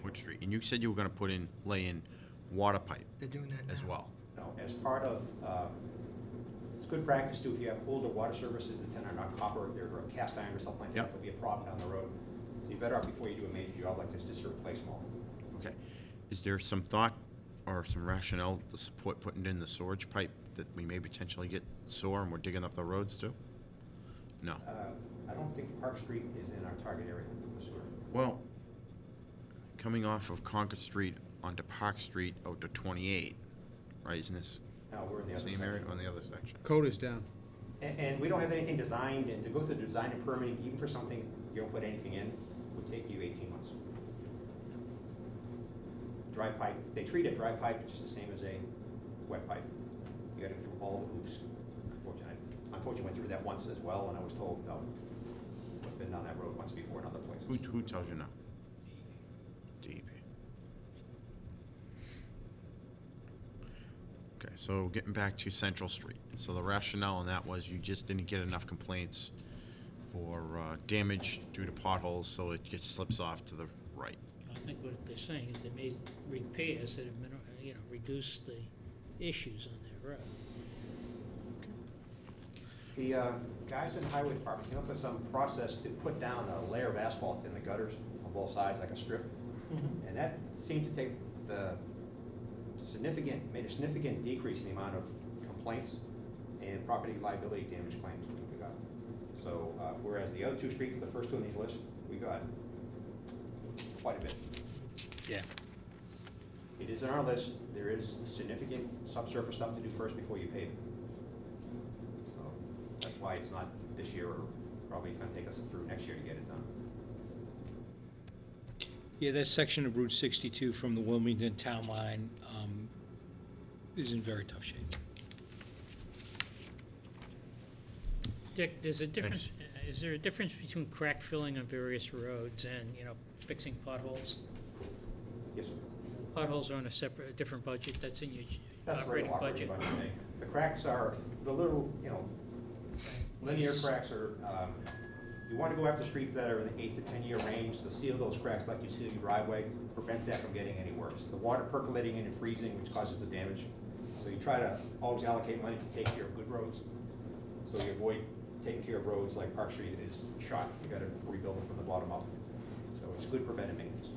Wood Street, and you said you were gonna lay in water pipe They're doing that as now. well. No, as part of, it's good practice too, if you have older water services that tend to not copper, they're cast iron or something like that, Yep. there'll be a problem down the road. So you're better off before you do a major job like this, just to replace them all. Okay. Is there some thought or some rationale to support putting in the storage pipe that we may potentially get sore and we're digging up the roads too? No. I don't think Park Street is in our target area for sewer. Well, coming off of Concord Street onto Park Street out to 28, right, isn't this No, we're in the other same area section. on the other section? Code is down. And we don't have anything designed, and to go through the design and permitting, even for something you don't put anything in, would take you 18 months. Dry pipe, they treat a dry pipe just the same as a wet pipe. You gotta go through all the hoops, unfortunately. Unfortunately, went through that once as well, and I was told, no, I've been down that road once before in other places. Who tells you no? DEP. Okay, so getting back to Central Street. So the rationale on that was you just didn't get enough complaints for damage due to potholes, so it just slips off to the right. I think what they're saying is they made repairs that have been, reduce the issues on their road. The guys in the highway department came up with some process to put down a layer of asphalt in the gutters on both sides, like a strip. And that seemed to take made a significant decrease in the amount of complaints and property liability damage claims we got. So whereas the other two streets, the first two on these lists, we got quite a bit. Yeah. It is on our list. There is significant subsurface stuff to do first before you pave it. So that's why it's not this year, or probably it's going to take us through next year to get it done. Yeah, that section of Route 62 from the Wilmington town line is in very tough shape. Dick, there's a difference, is there a difference between crack filling on various roads and, fixing potholes? Yes, sir. Potholes are on a different budget, that's in your That's operating right, budget. The cracks are the little, linear cracks are, you want to go after streets that are in the 8 to 10 year range. The seal those cracks like you see in your driveway prevents that from getting any worse. The water percolating in and freezing, which causes the damage. So you try to always allocate money to take care of good roads. So you avoid taking care of roads like Park Street is shot. You got to rebuild them from the bottom up. So it's good preventive maintenance.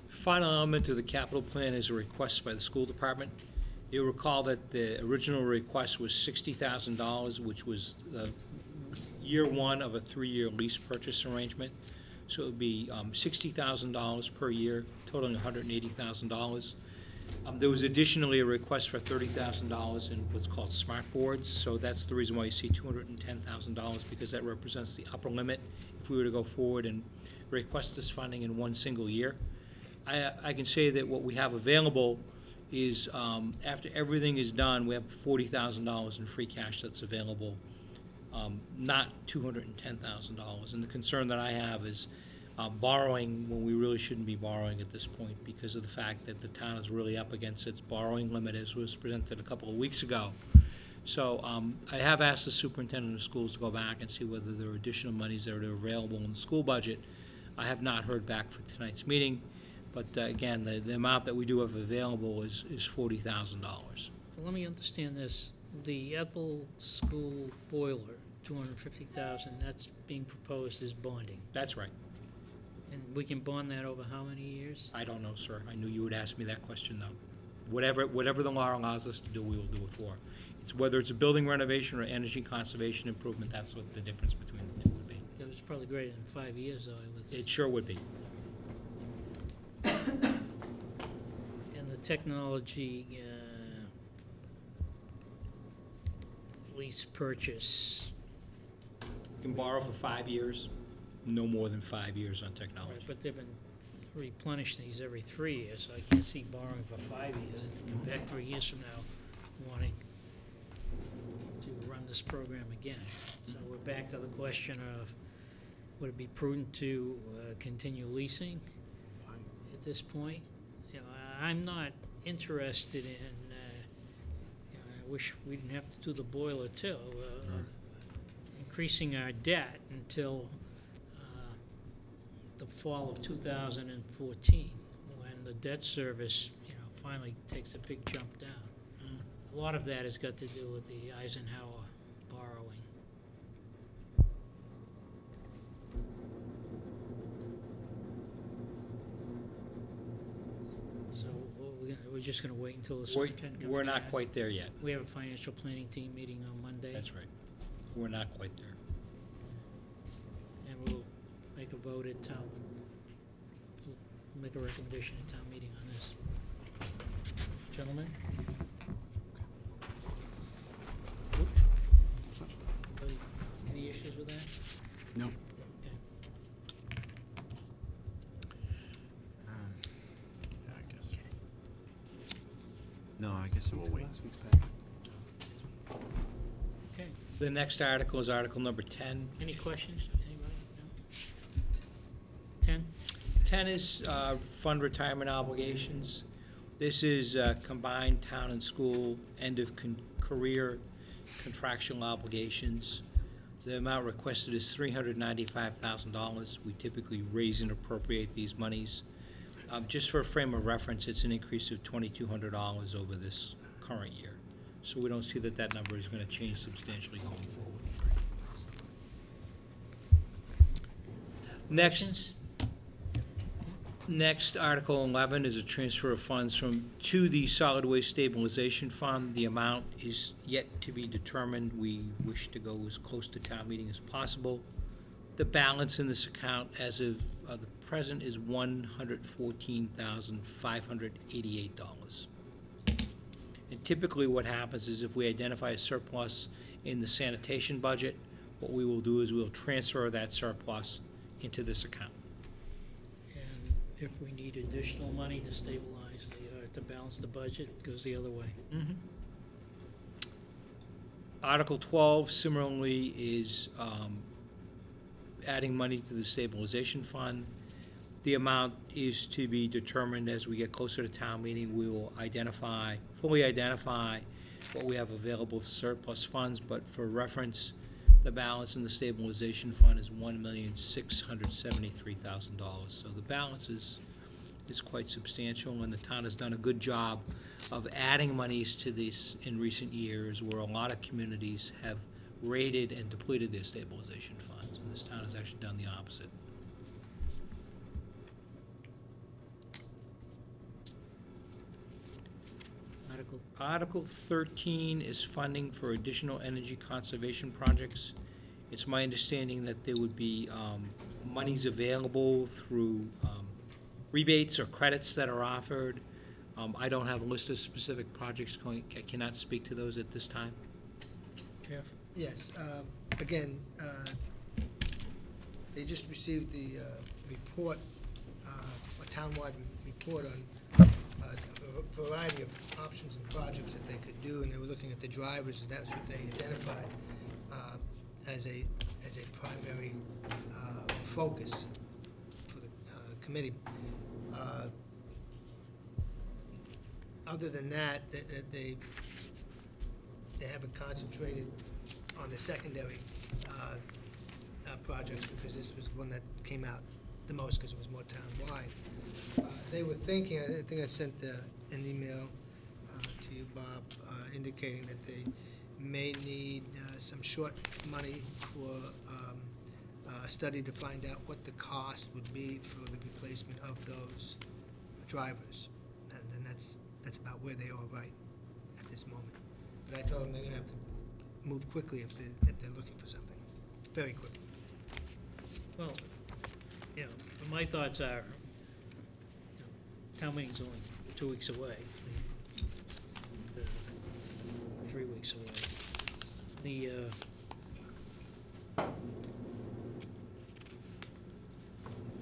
Final element of the capital plan is a request by the school department. You'll recall that the original request was $60,000, which was year one of a 3-year lease purchase arrangement. So it would be $60,000 per year, totaling $180,000. There was additionally a request for $30,000 in what's called smart boards. So that's the reason why you see $210,000, because that represents the upper limit if we were to go forward and request this funding in one single year. I can say that what we have available is after everything is done, we have $40,000 in free cash that's available, not $210,000. And the concern that I have is borrowing when we really shouldn't be borrowing at this point, because of the fact that the town is really up against its borrowing limit, as was presented a couple of weeks ago. So I have asked the superintendent of schools to go back and see whether there are additional monies that are available in the school budget. I have not heard back for tonight's meeting. But again, the amount that we do have available is $40,000. Let me understand this. The Ethel School boiler, $250,000, that's being proposed as bonding. That's right. And we can bond that over how many years? I don't know, sir. I knew you would ask me that question, though. Whatever the law allows us to do, we will do it for. It's whether it's a building renovation or energy conservation improvement, that's what the difference between the two would be. It was probably greater than 5 years, though, I would think. It sure would be. And the technology lease purchase, You can borrow for 5 years, no more than 5 years on technology. but they've been replenish these every 3 years, so I can't see borrowing for 5 years and come back 3 years from now wanting to run this program again. So we're back to the question of, would it be prudent to continue leasing at this point? I'm not interested in, I wish we didn't have to do the boiler too, increasing our debt until fall of 2014, when the debt service, finally takes a big jump down. A lot of that has got to do with the Eisenhower borrowing. So we're just going to wait until the superintendent comes We're not back? quite there yet. We have a financial planning team meeting on Monday. That's right. We're not quite there. And we'll make a vote at town, we'll make a recommendation at town meeting on this. Gentlemen? Anybody- Any issues with that? No. Okay. Yeah, I guess. No, I guess we'll wait. Okay. The next article is Article number 10. Any questions? Anybody? No? 10? 10 is fund retirement obligations. This is combined town and school end-of-career contractual obligations. The amount requested is $395,000. We typically raise and appropriate these monies. Just for a frame of reference, it's an increase of $2,200 over this current year. So we don't see that that number is going to change substantially going forward. Questions? Next, Article 11 is a transfer of funds to the Solid Waste Stabilization Fund. The amount is yet to be determined. We wish to go as close to town meeting as possible. The balance in this account as of the present is $114,588. And typically what happens is if we identify a surplus in the sanitation budget, what we will do is we'll transfer that surplus into this account. And if we need additional money to stabilize to balance the budget, it goes the other way. Article 12 similarly is adding money to the stabilization fund. The amount is to be determined as we get closer to town meeting. We will fully identify what we have available for surplus funds, but for reference, the balance in the stabilization fund is $1,673,000. So the balance is quite substantial, and the town has done a good job of adding monies to this in recent years, where a lot of communities have raided and depleted their stabilization funds, and this town has actually done the opposite. Article 13 is funding for additional energy conservation projects. It's my understanding that there would be monies available through rebates or credits that are offered. I don't have a list of specific projects going, I cannot speak to those at this time. Jeff? Yes, again, they just received the report, a townwide report on a variety of options and projects that they could do, and they were looking at the drivers, and that's what they identified as a primary focus for the committee. Other than that, they haven't concentrated on the secondary projects, because this was one that came out the most because it was more town-wide. They were thinking, I think I sent an email to you, Bob, indicating that they may need some short money for a study to find out what the cost would be for the replacement of those drivers. And that's about where they are right at this moment. But I told them they're gonna have to move quickly if they're looking for something, very quickly. Well, my thoughts are, town meeting's only 2 weeks away. And, 3 weeks away.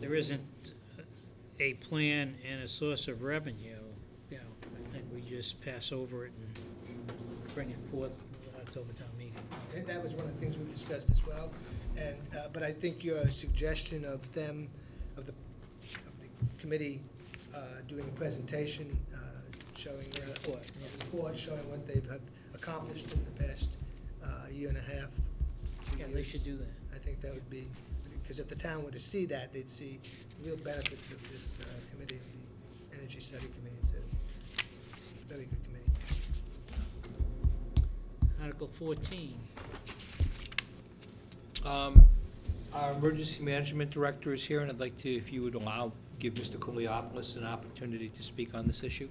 There isn't a plan and a source of revenue, I think we just pass over it and bring it forth at the October town meeting. And that was one of the things we discussed as well. And but I think your suggestion of the committee doing a presentation, showing a report showing what they've accomplished in the past year and a half, 2 years. Yeah, they should do that. I think that would be, because if the town were to see that, they'd see the real benefits of this committee, of the Energy Study Committee. It's a very good committee. Article 14. Our emergency management director is here, and I'd like to, if you would allow, give Mr. Kouliopoulos an opportunity to speak on this issue.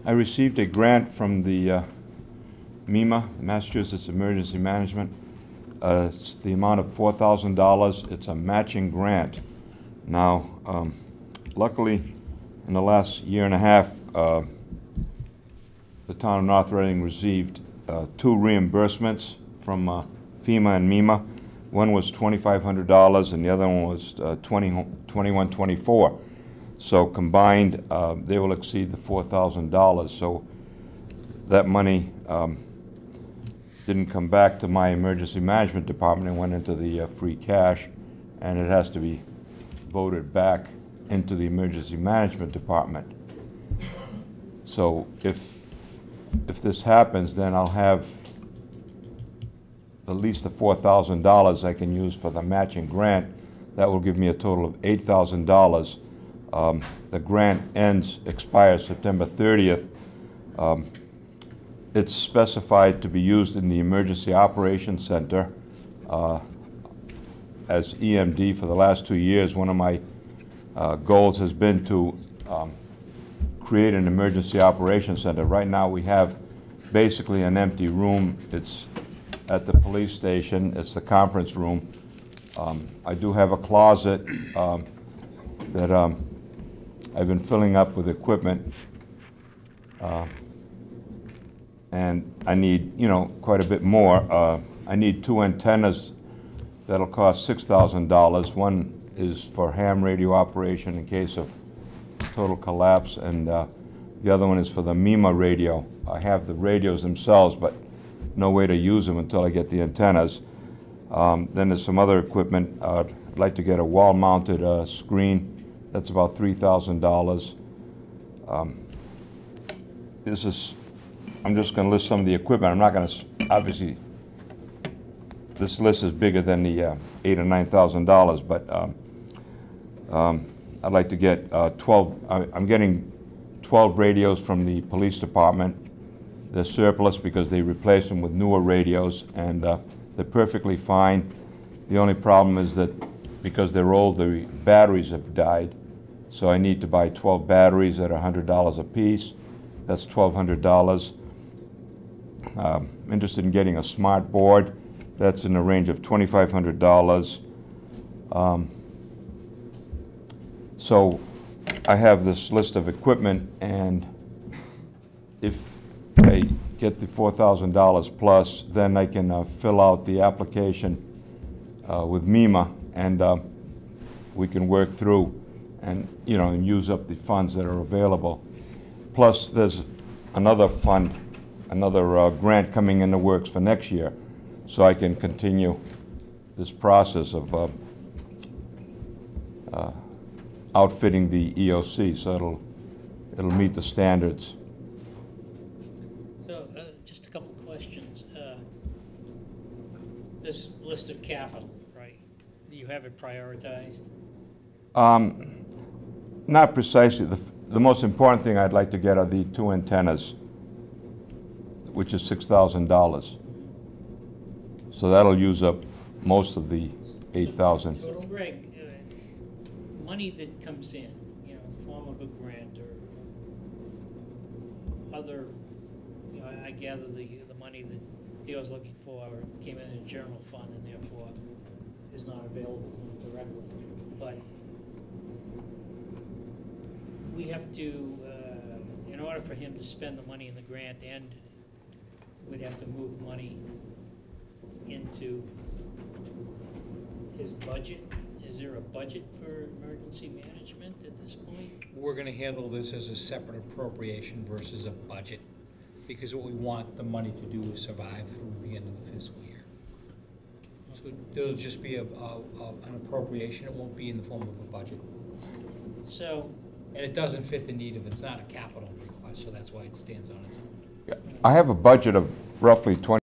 I received a grant from the MEMA, Massachusetts Emergency Management. It's the amount of $4,000. It's a matching grant. Now, luckily, in the last year and a half, the town of North Reading received 2 reimbursements from FEMA and MEMA. One was $2,500 and the other one was $2,124. So combined, they will exceed the $4,000. So that money didn't come back to my emergency management department. It went into the free cash, and it has to be voted back into the emergency management department. So if this happens, then I'll have at least the $4,000 I can use for the matching grant. That will give me a total of $8,000. The grant expires September 30th. It's specified to be used in the Emergency Operations Center. As EMD for the last 2 years, one of my goals has been to create an Emergency Operations Center. Right now we have basically an empty room. It's at the police station. It's the conference room. I do have a closet that I've been filling up with equipment, and I need, quite a bit more. I need 2 antennas that'll cost $6,000. One is for ham radio operation in case of total collapse, and the other one is for the MEMA radio. I have the radios themselves, but no way to use them until I get the antennas. Then there's some other equipment. I'd like to get a wall-mounted screen. That's about $3,000. I'm just going to list some of the equipment. I'm not going to, obviously, this list is bigger than the $8,000 or $9,000, but I'd like to get 12. I'm getting 12 radios from the police department. They're surplus because they replace them with newer radios, and they're perfectly fine. The only problem is that because they're old, the batteries have died. So I need to buy 12 batteries at $100 a piece. That's $1,200. Interested in getting a smart board. That's in the range of $2,500. So I have this list of equipment, and if I get the $4,000 plus, then I can fill out the application with MEMA, and we can work through and and use up the funds that are available. Plus, there's another fund, another grant coming in the works for next year, so I can continue this process of outfitting the EOC, so it'll meet the standards. So, just a couple of questions. This list of capital, right? Do you have it prioritized? Not precisely. The most important thing I'd like to get are the 2 antennas, which is $6,000. So that'll use up most of the $8,000. Greg, money that comes in, in form of a grant or other, I gather the money that Theo's looking for came in a general fund and therefore is not available directly. But we have to, in order for him to spend the money in the grant, and we'd have to move money into his budget. Is there a budget for emergency management at this point? We're going to handle this as a separate appropriation versus a budget, because what we want the money to do is survive through the end of the fiscal year. So it'll just be an appropriation. It won't be in the form of a budget. So, And it doesn't fit the need of, it's not a capital request. request, so that's why it stands on its own. I have a budget of roughly